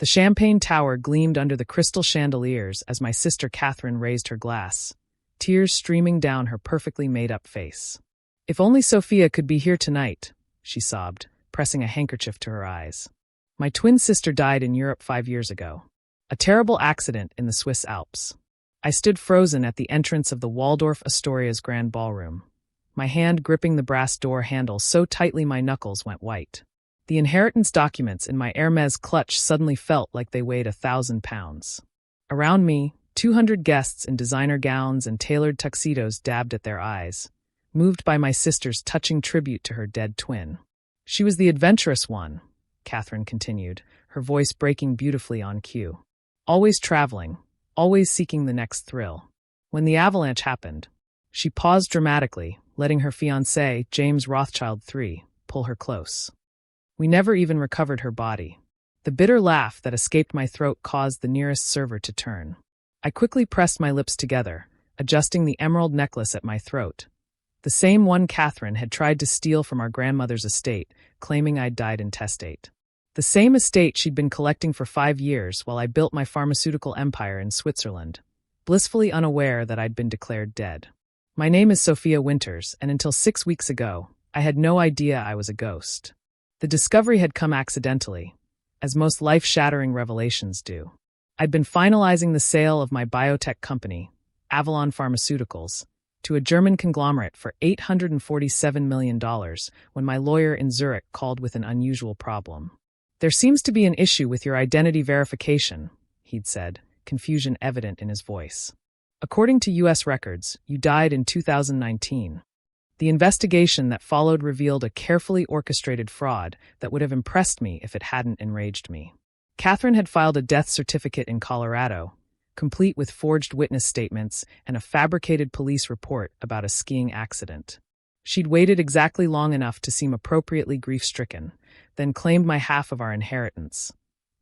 The champagne tower gleamed under the crystal chandeliers as my sister Katherine raised her glass, tears streaming down her perfectly made-up face. "If only Sophia could be here tonight," she sobbed, pressing a handkerchief to her eyes. "My twin sister died in Europe 5 years ago. A terrible accident in the Swiss Alps." I stood frozen at the entrance of the Waldorf Astoria's grand ballroom, my hand gripping the brass door handle so tightly my knuckles went white. The inheritance documents in my Hermès clutch suddenly felt like they weighed 1,000 pounds. Around me, 200 guests in designer gowns and tailored tuxedos dabbed at their eyes, moved by my sister's touching tribute to her dead twin. "She was the adventurous one," Katherine continued, her voice breaking beautifully on cue. "Always traveling, always seeking the next thrill. When the avalanche happened," she paused dramatically, letting her fiancé, James Rothschild III, pull her close. "We never even recovered her body." The bitter laugh that escaped my throat caused the nearest server to turn. I quickly pressed my lips together, adjusting the emerald necklace at my throat. The same one Katherine had tried to steal from our grandmother's estate, claiming I'd died intestate. The same estate she'd been collecting for 5 years while I built my pharmaceutical empire in Switzerland, blissfully unaware that I'd been declared dead. My name is Sophia Winters, and until 6 weeks ago, I had no idea I was a ghost. The discovery had come accidentally, as most life-shattering revelations do. I'd been finalizing the sale of my biotech company, Avalon Pharmaceuticals, to a German conglomerate for $847 million when my lawyer in Zurich called with an unusual problem. "There seems to be an issue with your identity verification," he'd said, confusion evident in his voice. "According to U.S. records, you died in 2019. The investigation that followed revealed a carefully orchestrated fraud that would have impressed me if it hadn't enraged me." Katherine had filed a death certificate in Colorado, complete with forged witness statements and a fabricated police report about a skiing accident. She'd waited exactly long enough to seem appropriately grief-stricken, then claimed my half of our inheritance.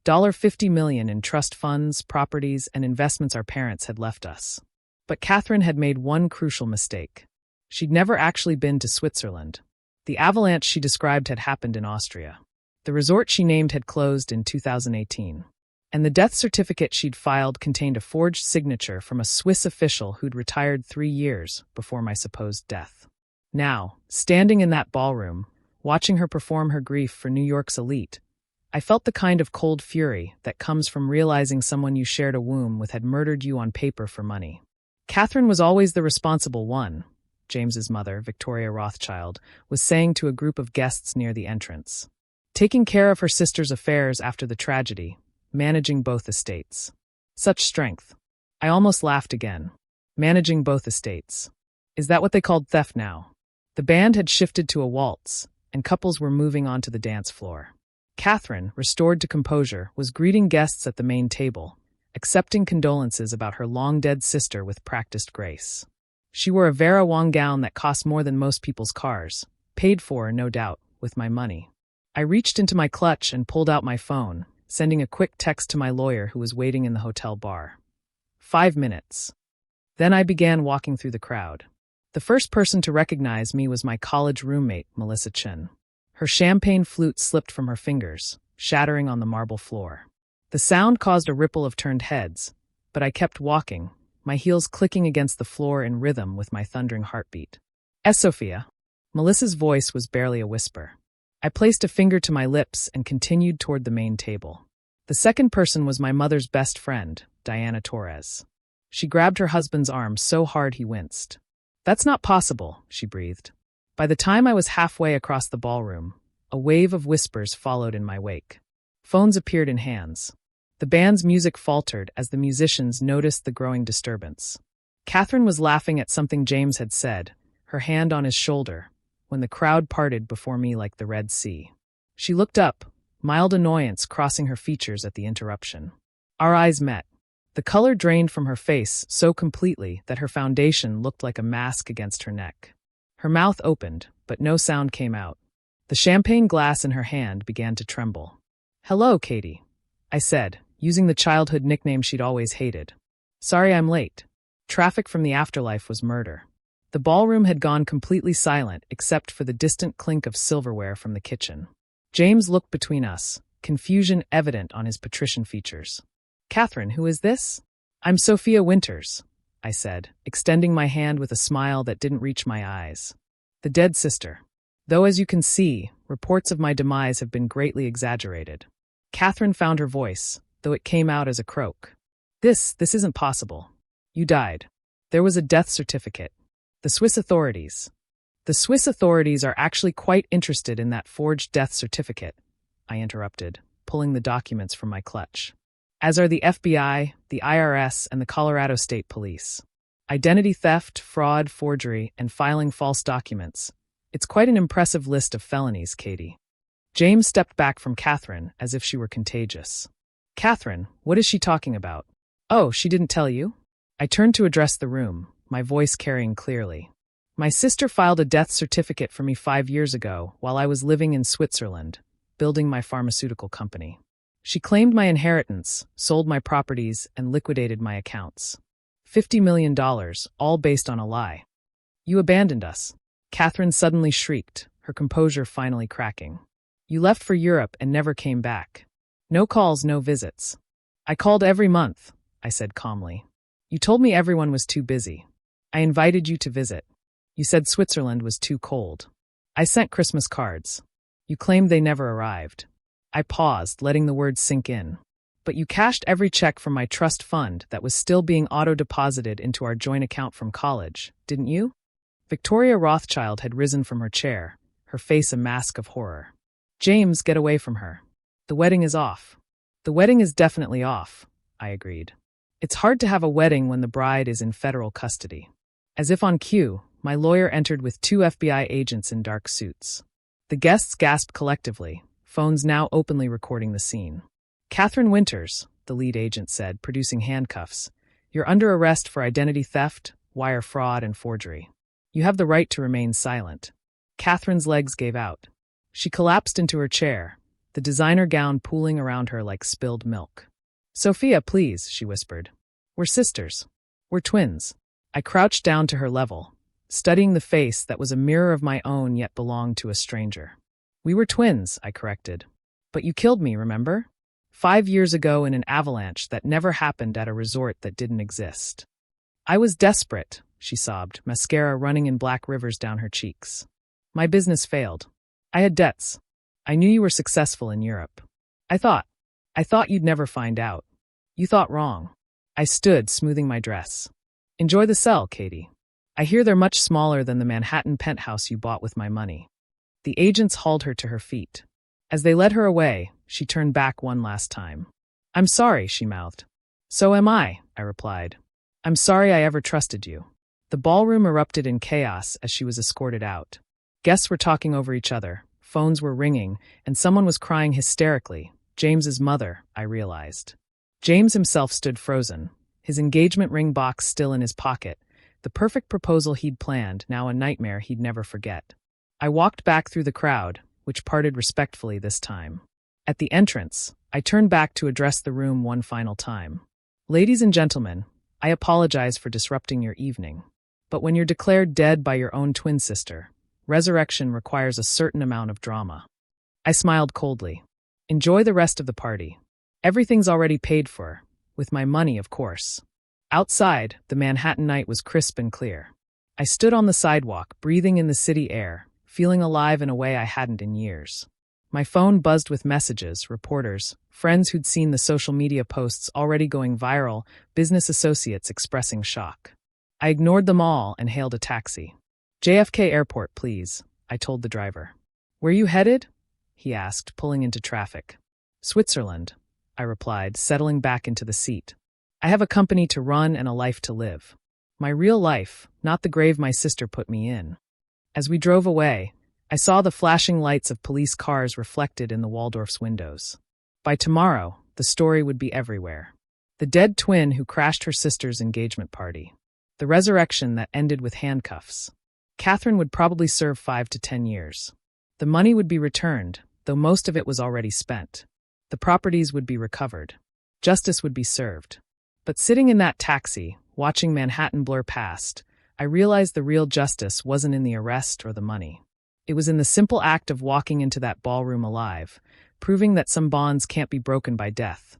$50 million in trust funds, properties, and investments our parents had left us. But Katherine had made one crucial mistake. She'd never actually been to Switzerland. The avalanche she described had happened in Austria. The resort she named had closed in 2018. And the death certificate she'd filed contained a forged signature from a Swiss official who'd retired 3 years before my supposed death. Now, standing in that ballroom, watching her perform her grief for New York's elite, I felt the kind of cold fury that comes from realizing someone you shared a womb with had murdered you on paper for money. Katherine was always the responsible one, James's mother, Victoria Rothschild, was saying to a group of guests near the entrance. Taking care of her sister's affairs after the tragedy, managing both estates. Such strength. I almost laughed again. Managing both estates. Is that what they called theft now? The band had shifted to a waltz, and couples were moving onto the dance floor. Katherine, restored to composure, was greeting guests at the main table, accepting condolences about her long-dead sister with practiced grace. She wore a Vera Wang gown that cost more than most people's cars, paid for, no doubt, with my money. I reached into my clutch and pulled out my phone, sending a quick text to my lawyer who was waiting in the hotel bar. 5 minutes. Then I began walking through the crowd. The first person to recognize me was my college roommate, Melissa Chin. Her champagne flute slipped from her fingers, shattering on the marble floor. The sound caused a ripple of turned heads, but I kept walking, my heels clicking against the floor in rhythm with my thundering heartbeat. Sophia." Melissa's voice was barely a whisper. I placed a finger to my lips and continued toward the main table. The second person was my mother's best friend, Diana Torres. She grabbed her husband's arm so hard he winced. "That's not possible," she breathed. By the time I was halfway across the ballroom, a wave of whispers followed in my wake. Phones appeared in hands. The band's music faltered as the musicians noticed the growing disturbance. Katherine was laughing at something James had said, her hand on his shoulder, when the crowd parted before me like the Red Sea. She looked up, mild annoyance crossing her features at the interruption. Our eyes met. The color drained from her face so completely that her foundation looked like a mask against her neck. Her mouth opened, but no sound came out. The champagne glass in her hand began to tremble. "Hello, Katie," I said, using the childhood nickname she'd always hated. "Sorry I'm late. Traffic from the afterlife was murder." The ballroom had gone completely silent except for the distant clink of silverware from the kitchen. James looked between us, confusion evident on his patrician features. "Katherine, who is this?" "I'm Sophia Winters," I said, extending my hand with a smile that didn't reach my eyes. "The dead sister. Though, as you can see, reports of my demise have been greatly exaggerated." Katherine found her voice, though it came out as a croak. This isn't possible. You died. There was a death certificate. The Swiss authorities are actually quite interested in that forged death certificate," I interrupted, pulling the documents from my clutch. "As are the FBI, the IRS, and the Colorado State Police. Identity theft, fraud, forgery, and filing false documents. It's quite an impressive list of felonies, Katie." James stepped back from Katherine as if she were contagious. "Katherine, what is she talking about? Oh, she didn't tell you?" I turned to address the room, my voice carrying clearly. "My sister filed a death certificate for me 5 years ago while I was living in Switzerland, building my pharmaceutical company. She claimed my inheritance, sold my properties, and liquidated my accounts. $50 million, all based on a lie. You abandoned us." Katherine suddenly shrieked, her composure finally cracking. "You left for Europe and never came back. No calls, no visits." "I called every month," I said calmly. "You told me everyone was too busy. I invited you to visit. You said Switzerland was too cold. I sent Christmas cards. You claimed they never arrived." I paused, letting the words sink in. "But you cashed every check from my trust fund that was still being auto-deposited into our joint account from college, didn't you?" Victoria Rothschild had risen from her chair, her face a mask of horror. "James, get away from her. The wedding is off." "The wedding is definitely off," I agreed. "It's hard to have a wedding when the bride is in federal custody." As if on cue, my lawyer entered with 2 FBI agents in dark suits. The guests gasped collectively, phones now openly recording the scene. "Katherine Winters," the lead agent said, producing handcuffs. "You're under arrest for identity theft, wire fraud, and forgery. You have the right to remain silent." Katherine's legs gave out. She collapsed into her chair, the designer gown pooling around her like spilled milk. "Sophia, please," she whispered. "We're sisters. We're twins." I crouched down to her level, studying the face that was a mirror of my own yet belonged to a stranger. "We were twins," I corrected. "But you killed me, remember? 5 years ago in an avalanche that never happened at a resort that didn't exist." "I was desperate," she sobbed, mascara running in black rivers down her cheeks. "My business failed. I had debts. I knew you were successful in Europe. I thought you'd never find out. You thought wrong." I stood, smoothing my dress. "Enjoy the cell, Katie. I hear they're much smaller than the Manhattan penthouse you bought with my money." The agents hauled her to her feet. As they led her away, she turned back one last time. "I'm sorry," she mouthed. "So am I," I replied. "I'm sorry I ever trusted you." The ballroom erupted in chaos as she was escorted out. Guests were talking over each other, phones were ringing, and someone was crying hysterically. James's mother, I realized. James himself stood frozen, his engagement ring box still in his pocket, the perfect proposal he'd planned, now a nightmare he'd never forget. I walked back through the crowd, which parted respectfully this time. At the entrance, I turned back to address the room one final time. "Ladies and gentlemen, I apologize for disrupting your evening. But when you're declared dead by your own twin sister, resurrection requires a certain amount of drama." I smiled coldly. "Enjoy the rest of the party. Everything's already paid for, with my money, of course." Outside, the Manhattan night was crisp and clear. I stood on the sidewalk, breathing in the city air, feeling alive in a way I hadn't in years. My phone buzzed with messages, reporters, friends who'd seen the social media posts already going viral, business associates expressing shock. I ignored them all and hailed a taxi. "JFK Airport, please," I told the driver. "Where you headed?" he asked, pulling into traffic. "Switzerland," I replied, settling back into the seat. "I have a company to run and a life to live. My real life, not the grave my sister put me in." As we drove away, I saw the flashing lights of police cars reflected in the Waldorf's windows. By tomorrow, the story would be everywhere. The dead twin who crashed her sister's engagement party. The resurrection that ended with handcuffs. Katherine would probably serve 5 to 10 years. The money would be returned, though most of it was already spent. The properties would be recovered. Justice would be served. But sitting in that taxi, watching Manhattan blur past, I realized the real justice wasn't in the arrest or the money. It was in the simple act of walking into that ballroom alive, proving that some bonds can't be broken by death,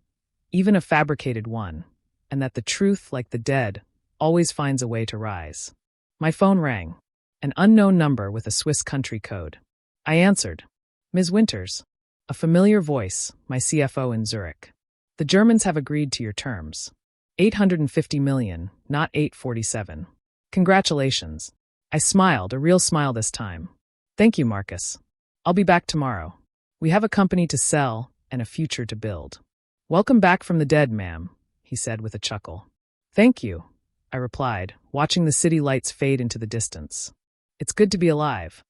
even a fabricated one, and that the truth, like the dead, always finds a way to rise. My phone rang. An unknown number with a Swiss country code. I answered. Ms. Winters. A familiar voice, my CFO in Zurich. The Germans have agreed to your terms. 850 million, not 847. Congratulations. I smiled, a real smile this time. Thank you, Marcus. I'll be back tomorrow. We have a company to sell and a future to build. Welcome back from the dead, ma'am, he said with a chuckle. Thank you, I replied, watching the city lights fade into the distance. It's good to be alive.